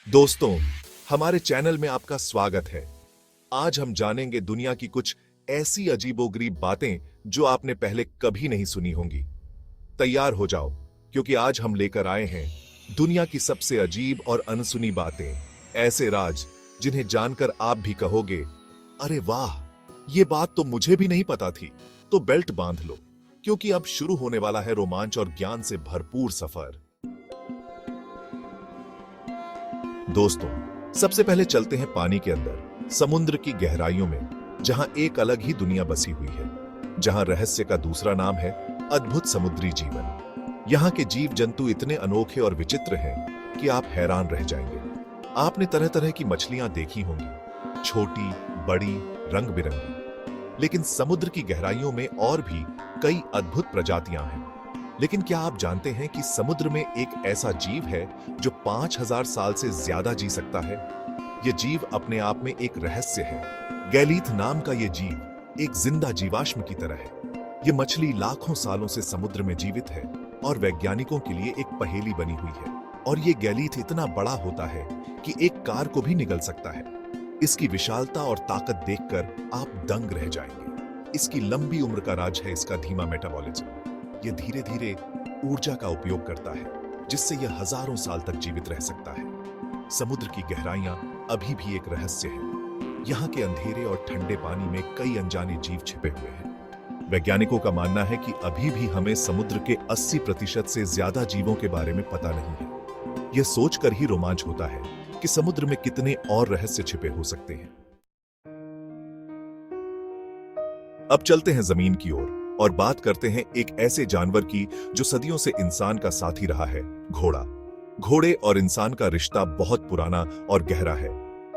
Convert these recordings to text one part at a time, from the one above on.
दोस्तों, हमारे चैनल में आपका स्वागत है। आज हम जानेंगे दुनिया की कुछ ऐसी अजीबोगरीब बातें जो आपने पहले कभी नहीं सुनी होंगी। तैयार हो जाओ, क्योंकि आज हम लेकर आए हैं दुनिया की सबसे अजीब और अनसुनी बातें, ऐसे राज जिन्हें जानकर आप भी कहोगे, अरे वाह, ये बात तो मुझे भी नहीं पता थी। तो बेल्ट बांध लो, क्योंकि अब शुरू होने वाला है रोमांच और ज्ञान से भरपूर सफर। दोस्तों, सबसे पहले चलते हैं पानी के अंदर, समुद्र की गहराइयों में, जहां एक अलग ही दुनिया बसी हुई है, जहां रहस्य का दूसरा नाम है अद्भुत समुद्री जीवन। यहां के जीव जंतु इतने अनोखे और विचित्र हैं कि आप हैरान रह जाएंगे। आपने तरह तरह की मछलियां देखी होंगी, छोटी, बड़ी, रंग बिरंगी, लेकिन समुद्र की गहराइयों में और भी कई अद्भुत प्रजातियां हैं। लेकिन क्या आप जानते हैं कि समुद्र में एक ऐसा जीव है जो 5000 साल से ज्यादा जी सकता है? यह जीव अपने आप में एक रहस्य है। गैलीथ नाम का यह जीव एक जिंदा जीवाश्म की तरह है। यह मछली लाखों सालों से समुद्र में जीवित है और वैज्ञानिकों के लिए एक पहेली बनी हुई है। और यह गैलीथ इतना बड़ा होता है कि एक कार को भी निगल सकता है। इसकी विशालता और ताकत देखकर आप दंग रह जाएंगे। इसकी लंबी उम्र का राज है इसका धीमा मेटाबॉलिज्म। यह धीरे धीरे ऊर्जा का उपयोग करता है, जिससे यह हजारों साल तक जीवित रह सकता है। समुद्र की गहराइयां अभी भी एक रहस्य है। यहाँ के अंधेरे और ठंडे पानी में कई अनजाने जीव छिपे हुए हैं। वैज्ञानिकों का मानना है कि अभी भी हमें समुद्र के 80% से ज्यादा जीवों के बारे में पता नहीं है। यह सोचकर ही रोमांच होता है कि समुद्र में कितने और रहस्य छिपे हो सकते हैं। अब चलते हैं जमीन की ओर और बात करते हैं एक ऐसे जानवर की जो सदियों से इंसान का साथी रहा है, घोड़ा। घोड़े और इंसान का रिश्ता बहुत पुराना और गहरा है।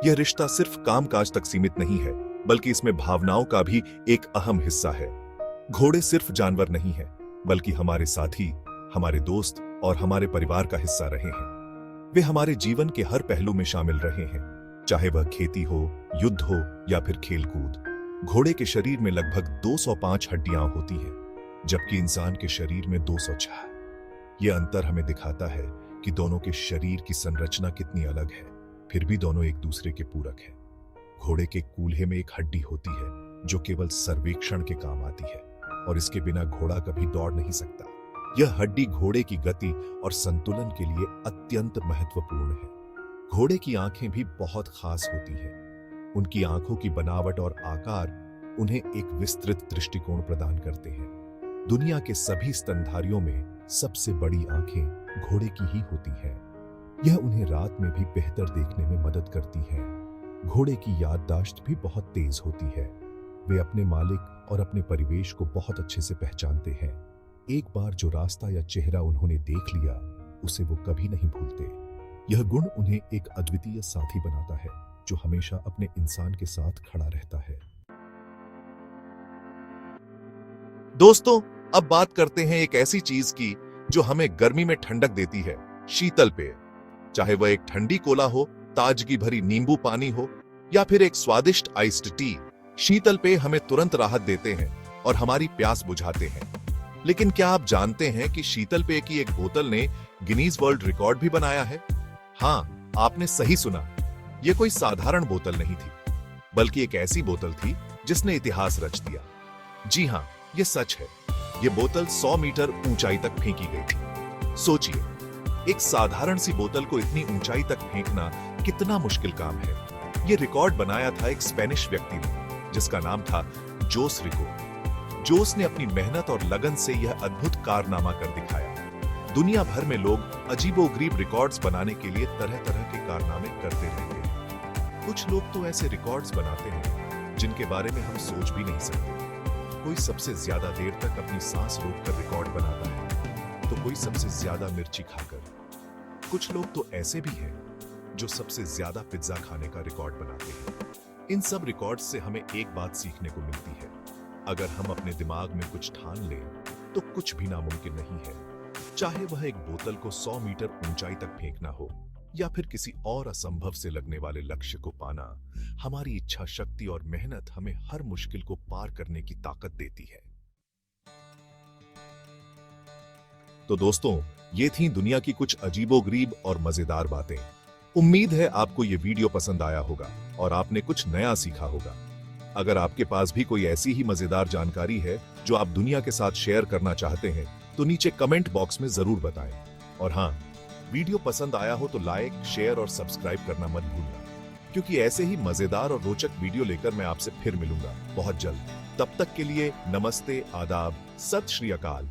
यह रिश्ता सिर्फ कामकाज तक सीमित नहीं है, बल्कि इसमें भावनाओं का भी एक अहम हिस्सा है। घोड़े सिर्फ जानवर नहीं है, बल्कि हमारे साथी, हमारे दोस्त और हमारे परिवार का हिस्सा रहे हैं। वे हमारे जीवन के हर पहलू में शामिल रहे हैं, चाहे वह खेती हो, युद्ध हो या फिर खेलकूद। घोड़े के शरीर में लगभग 205 हड्डियां होती हैं, जबकि इंसान के शरीर में 206। यह अंतर हमें दिखाता है कि दोनों के शरीर की संरचना कितनी अलग है, फिर भी दोनों एक दूसरे के पूरक हैं। घोड़े के कूल्हे में एक हड्डी होती है जो केवल सर्वेक्षण के काम आती है, और इसके बिना घोड़ा कभी दौड़ नहीं सकता। यह हड्डी घोड़े की गति और संतुलन के लिए अत्यंत महत्वपूर्ण है। घोड़े की आंखें भी बहुत खास होती हैं। उनकी आंखों की बनावट और आकार उन्हें एक विस्तृत दृष्टिकोण प्रदान करते हैं। दुनिया के सभी स्तनधारियों में सबसे बड़ी आंखें घोड़े की ही होती हैं। यह उन्हें रात में भी बेहतर देखने में मदद करती है। घोड़े की याददाश्त भी बहुत तेज होती है। वे अपने मालिक और अपने परिवेश को बहुत अच्छे से पहचानते हैं। एक बार जो रास्ता या चेहरा उन्होंने देख लिया, उसे वो कभी नहीं भूलते। यह गुण उन्हें एक अद्वितीय साथी बनाता है, जो हमेशा अपने इंसान के साथ खड़ा रहता है। दोस्तों, अब बात करते हैं एक ऐसी चीज की जो हमें गर्मी में ठंडक देती है, शीतल पेय। चाहे वह एक ठंडी कोला हो, ताजगी भरी नींबू पानी हो या फिर एक स्वादिष्ट आइस्ड टी, शीतल पेय हमें तुरंत राहत देते हैं और हमारी प्यास बुझाते हैं। लेकिन क्या आप जानते हैं कि शीतल पेय की एक बोतल ने गिनीज वर्ल्ड रिकॉर्ड भी बनाया है? हाँ, आपने सही सुना। यह कोई साधारण बोतल नहीं थी, बल्कि एक ऐसी बोतल थी जिसने इतिहास रच दिया। जी हां, यह सच है। यह बोतल 100 मीटर ऊंचाई तक फेंकी गई थी। सोचिए, एक साधारण सी बोतल को इतनी ऊंचाई तक फेंकना कितना मुश्किल काम है। यह रिकॉर्ड बनाया था एक स्पेनिश व्यक्ति ने, जिसका नाम था जोस रिको। जोस ने अपनी मेहनत और लगन से यह अद्भुत कारनामा कर दिखाया। दुनिया भर में लोग अजीबोगरीब रिकॉर्ड्स बनाने के लिए तरह तरह के कारनामे करते रहते हैं। कुछ लोग तो ऐसे रिकॉर्ड्स बनाते हैं जिनके बारे में हम सोच भी नहीं सकते। कोई सबसे ज्यादा देर तक अपनी सांस रोककर रिकॉर्ड बनाता है, तो कोई सबसे ज्यादा मिर्ची खाकर। कुछ लोग तो ऐसे भी हैं जो सबसे ज्यादा पिज्जा खाने का रिकॉर्ड बनाते हैं। इन सब रिकॉर्ड्स से हमें एक बात सीखने को मिलती है, अगर हम अपने दिमाग में कुछ ठान लें तो कुछ भी नामुमकिन नहीं है। चाहे वह एक बोतल को 100 मीटर ऊंचाई तक फेंकना हो या फिर किसी और असंभव से लगने वाले लक्ष्य को पाना, हमारी इच्छा शक्ति और मेहनत हमें हर मुश्किल को पार करने की ताकत देती है। तो दोस्तों, ये थी दुनिया की कुछ अजीबोगरीब और मजेदार बातें। उम्मीद है आपको ये वीडियो पसंद आया होगा और आपने कुछ नया सीखा होगा। अगर आपके पास भी कोई ऐसी ही मजेदार जानकारी है जो आप दुनिया के साथ शेयर करना चाहते हैं तो नीचे कमेंट बॉक्स में जरूर बताएं। और हाँ, वीडियो पसंद आया हो तो लाइक, शेयर और सब्सक्राइब करना मत भूलना, क्योंकि ऐसे ही मजेदार और रोचक वीडियो लेकर मैं आपसे फिर मिलूंगा बहुत जल्द। तब तक के लिए नमस्ते, आदाब, सत श्री अकाल।